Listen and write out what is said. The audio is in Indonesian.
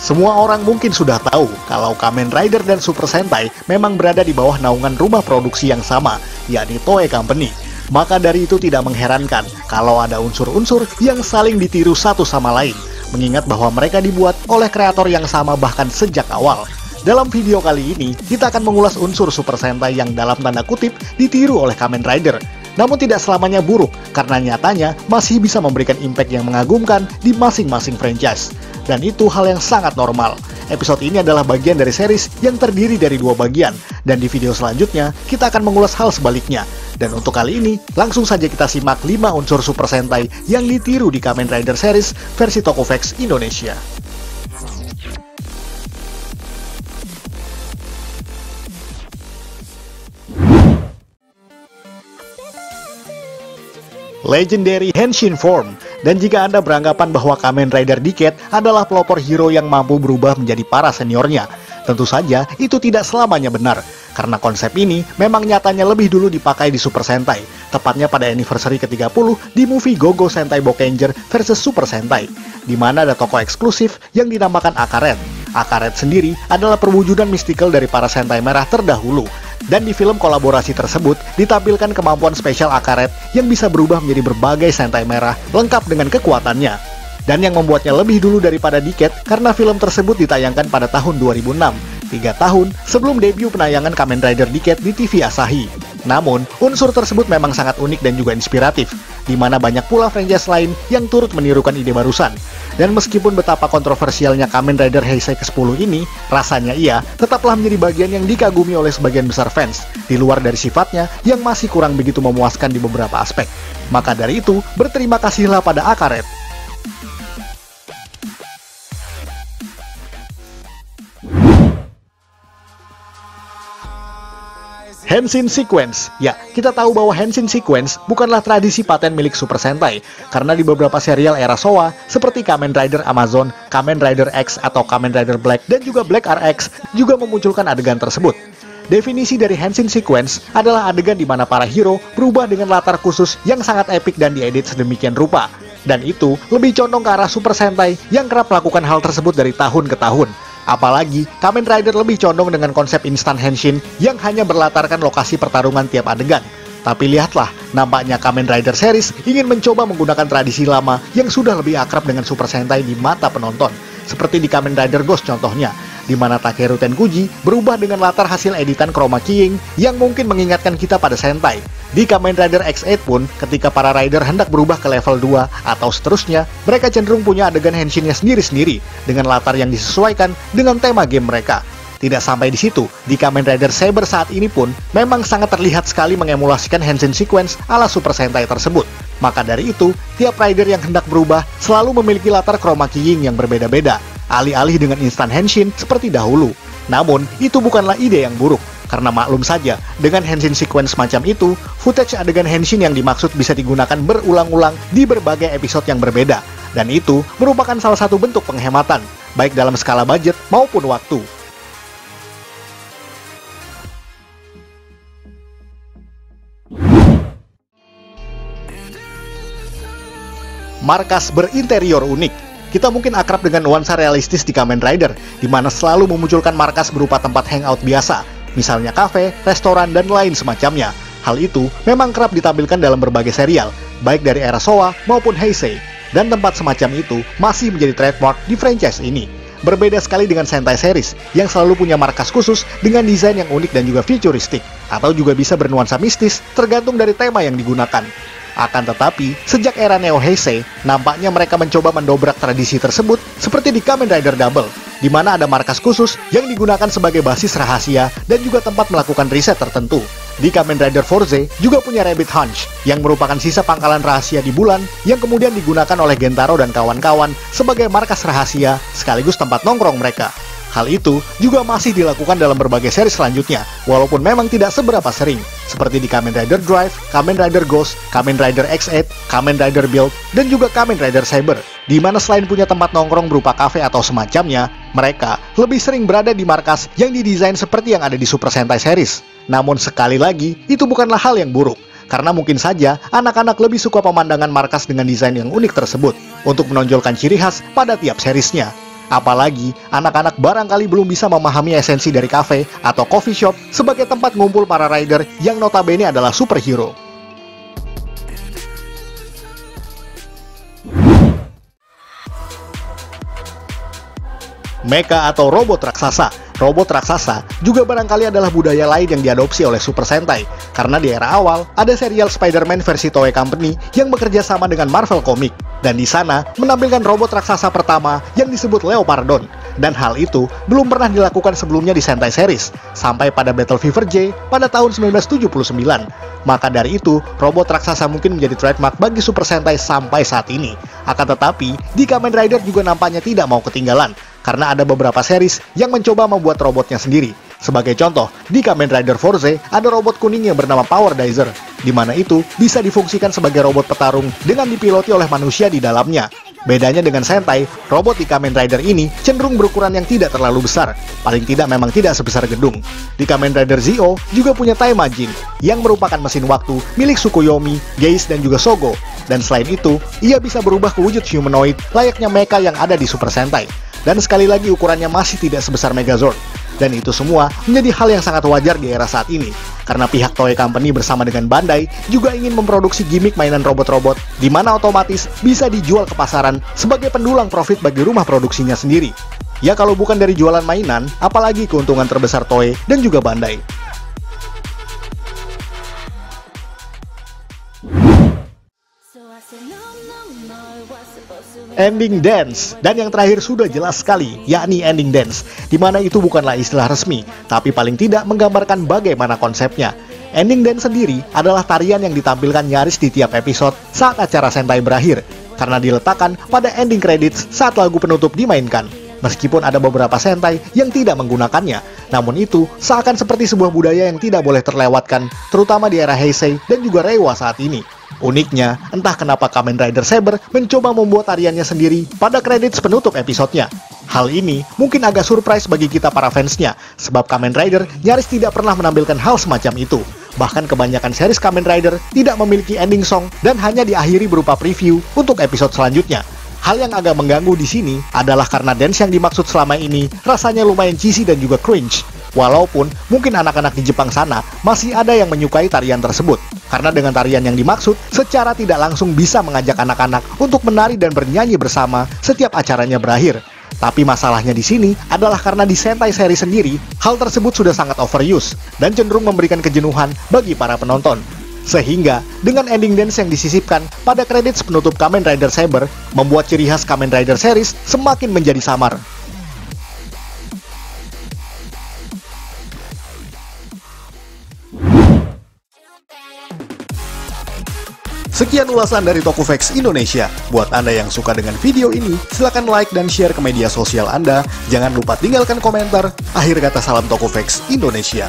Semua orang mungkin sudah tahu kalau Kamen Rider dan Super Sentai memang berada di bawah naungan rumah produksi yang sama, yakni Toei Company. Maka dari itu tidak mengherankan kalau ada unsur-unsur yang saling ditiru satu sama lain, mengingat bahwa mereka dibuat oleh kreator yang sama bahkan sejak awal. Dalam video kali ini, kita akan mengulas unsur Super Sentai yang dalam tanda kutip ditiru oleh Kamen Rider. Namun tidak selamanya buruk, karena nyatanya masih bisa memberikan impact yang mengagumkan di masing-masing franchise. Dan itu hal yang sangat normal. Episode ini adalah bagian dari series yang terdiri dari 2 bagian, dan di video selanjutnya kita akan mengulas hal sebaliknya. Dan untuk kali ini, langsung saja kita simak 5 unsur Super Sentai yang ditiru di Kamen Rider series versi Tokofax Indonesia. Legendary Henshin Form. Dan jika Anda beranggapan bahwa Kamen Rider Decade adalah pelopor hero yang mampu berubah menjadi para seniornya, tentu saja itu tidak selamanya benar, karena konsep ini memang nyatanya lebih dulu dipakai di Super Sentai, tepatnya pada anniversary ke-30 di movie Go-Go Sentai Boukenger vs Super Sentai, di mana ada tokoh eksklusif yang dinamakan Akaret. Akaret sendiri adalah perwujudan mistikal dari para Sentai merah terdahulu, dan di film kolaborasi tersebut ditampilkan kemampuan spesial Akaret yang bisa berubah menjadi berbagai Sentai merah lengkap dengan kekuatannya. Dan yang membuatnya lebih dulu daripada Decade karena film tersebut ditayangkan pada tahun 2006, 3 tahun sebelum debut penayangan Kamen Rider Decade di TV Asahi. Namun, unsur tersebut memang sangat unik dan juga inspiratif, di mana banyak pula franchise lain yang turut menirukan ide barusan. Dan meskipun betapa kontroversialnya Kamen Rider Heisei ke-10 ini, rasanya ia tetaplah menjadi bagian yang dikagumi oleh sebagian besar fans, di luar dari sifatnya yang masih kurang begitu memuaskan di beberapa aspek. Maka dari itu, berterima kasihlah pada Akaret. Henshin Sequence. Ya, kita tahu bahwa Henshin Sequence bukanlah tradisi paten milik Super Sentai, karena di beberapa serial era Showa, seperti Kamen Rider Amazon, Kamen Rider X atau Kamen Rider Black, dan juga Black RX, juga memunculkan adegan tersebut. Definisi dari Henshin Sequence adalah adegan di mana para hero berubah dengan latar khusus yang sangat epik dan diedit sedemikian rupa. Dan itu lebih condong ke arah Super Sentai yang kerap melakukan hal tersebut dari tahun ke tahun. Apalagi, Kamen Rider lebih condong dengan konsep instant henshin yang hanya berlatarkan lokasi pertarungan tiap adegan. Tapi lihatlah, nampaknya Kamen Rider series ingin mencoba menggunakan tradisi lama yang sudah lebih akrab dengan Super Sentai di mata penonton. Seperti di Kamen Rider Ghost contohnya, di mana Takeru Tenkuji berubah dengan latar hasil editan chroma keying yang mungkin mengingatkan kita pada Sentai. Di Kamen Rider X8 pun, ketika para rider hendak berubah ke level 2 atau seterusnya, mereka cenderung punya adegan henshinnya sendiri-sendiri dengan latar yang disesuaikan dengan tema game mereka. Tidak sampai di situ, di Kamen Rider Saber saat ini pun memang sangat terlihat sekali mengemulasikan Henshin Sequence ala Super Sentai tersebut. Maka dari itu, tiap rider yang hendak berubah selalu memiliki latar chroma keying yang berbeda-beda, alih-alih dengan instant henshin seperti dahulu. Namun, itu bukanlah ide yang buruk, karena maklum saja, dengan Henshin Sequence macam itu, footage adegan henshin yang dimaksud bisa digunakan berulang-ulang di berbagai episode yang berbeda, dan itu merupakan salah satu bentuk penghematan, baik dalam skala budget maupun waktu. Markas berinterior unik. Kita mungkin akrab dengan nuansa realistis di Kamen Rider, di mana selalu memunculkan markas berupa tempat hangout biasa, misalnya kafe, restoran, dan lain semacamnya. Hal itu memang kerap ditampilkan dalam berbagai serial, baik dari era Showa maupun Heisei, dan tempat semacam itu masih menjadi trademark di franchise ini. Berbeda sekali dengan Sentai series, yang selalu punya markas khusus dengan desain yang unik dan juga futuristik, atau juga bisa bernuansa mistis tergantung dari tema yang digunakan. Akan tetapi, sejak era Neo Heisei, nampaknya mereka mencoba mendobrak tradisi tersebut seperti di Kamen Rider Double, di mana ada markas khusus yang digunakan sebagai basis rahasia dan juga tempat melakukan riset tertentu. Di Kamen Rider Forze juga punya Rabbit Hunch, yang merupakan sisa pangkalan rahasia di bulan yang kemudian digunakan oleh Gentaro dan kawan-kawan sebagai markas rahasia sekaligus tempat nongkrong mereka. Hal itu juga masih dilakukan dalam berbagai seri selanjutnya, walaupun memang tidak seberapa sering, seperti di Kamen Rider Drive, Kamen Rider Ghost, Kamen Rider X8, Kamen Rider Build, dan juga Kamen Rider Saber, di mana selain punya tempat nongkrong berupa kafe atau semacamnya, mereka lebih sering berada di markas yang didesain seperti yang ada di Super Sentai series. Namun sekali lagi, itu bukanlah hal yang buruk, karena mungkin saja anak-anak lebih suka pemandangan markas dengan desain yang unik tersebut, untuk menonjolkan ciri khas pada tiap seriesnya. Apalagi, anak-anak barangkali belum bisa memahami esensi dari cafe atau coffee shop sebagai tempat ngumpul para rider yang notabene adalah superhero. Mecha atau robot raksasa. Robot raksasa juga barangkali adalah budaya lain yang diadopsi oleh Super Sentai, karena di era awal ada serial Spider-Man versi Toei Company yang bekerja sama dengan Marvel Comics, dan di sana menampilkan robot raksasa pertama yang disebut Leopardon, dan hal itu belum pernah dilakukan sebelumnya di Sentai series, sampai pada Battle Fever J pada tahun 1979. Maka dari itu, robot raksasa mungkin menjadi trademark bagi Super Sentai sampai saat ini. Akan tetapi, di Kamen Rider juga nampaknya tidak mau ketinggalan, karena ada beberapa series yang mencoba membuat robotnya sendiri. Sebagai contoh, di Kamen Rider Forze ada robot kuning yang bernama Power Dizer, di mana itu bisa difungsikan sebagai robot petarung dengan dipiloti oleh manusia di dalamnya. Bedanya dengan Sentai, robot di Kamen Rider ini cenderung berukuran yang tidak terlalu besar, paling tidak memang tidak sebesar gedung. Di Kamen Rider Zio juga punya Time Machine, yang merupakan mesin waktu milik Tsukuyomi, Geis, dan juga Sogo. Dan selain itu, ia bisa berubah ke wujud humanoid layaknya mecha yang ada di Super Sentai. Dan sekali lagi ukurannya masih tidak sebesar Megazord. Dan itu semua menjadi hal yang sangat wajar di era saat ini, karena pihak Toei Company bersama dengan Bandai juga ingin memproduksi gimmick mainan robot-robot, di mana otomatis bisa dijual ke pasaran sebagai pendulang profit bagi rumah produksinya sendiri. Ya kalau bukan dari jualan mainan, apalagi keuntungan terbesar Toei dan juga Bandai. Ending dance, dan yang terakhir sudah jelas sekali, yakni ending dance, di mana itu bukanlah istilah resmi, tapi paling tidak menggambarkan bagaimana konsepnya. Ending dance sendiri adalah tarian yang ditampilkan nyaris di tiap episode saat acara Sentai berakhir, karena diletakkan pada ending credits saat lagu penutup dimainkan. Meskipun ada beberapa Sentai yang tidak menggunakannya, namun itu seakan seperti sebuah budaya yang tidak boleh terlewatkan, terutama di era Heisei dan juga Reiwa saat ini. Uniknya, entah kenapa Kamen Rider Saber mencoba membuat tariannya sendiri pada kredits penutup episodenya. Hal ini mungkin agak surprise bagi kita para fansnya, sebab Kamen Rider nyaris tidak pernah menampilkan hal semacam itu. Bahkan kebanyakan series Kamen Rider tidak memiliki ending song dan hanya diakhiri berupa preview untuk episode selanjutnya. Hal yang agak mengganggu di sini adalah karena dance yang dimaksud selama ini rasanya lumayan cheesy dan juga cringe. Walaupun mungkin anak-anak di Jepang sana masih ada yang menyukai tarian tersebut. Karena dengan tarian yang dimaksud, secara tidak langsung bisa mengajak anak-anak untuk menari dan bernyanyi bersama setiap acaranya berakhir. Tapi masalahnya di sini adalah karena di Sentai seri sendiri, hal tersebut sudah sangat overuse dan cenderung memberikan kejenuhan bagi para penonton. Sehingga, dengan ending dance yang disisipkan pada kredits penutup Kamen Rider Saber, membuat ciri khas Kamen Rider series semakin menjadi samar. Sekian ulasan dari Tokufax Indonesia. Buat Anda yang suka dengan video ini, silahkan like dan share ke media sosial Anda. Jangan lupa tinggalkan komentar. Akhir kata, salam Tokufax Indonesia.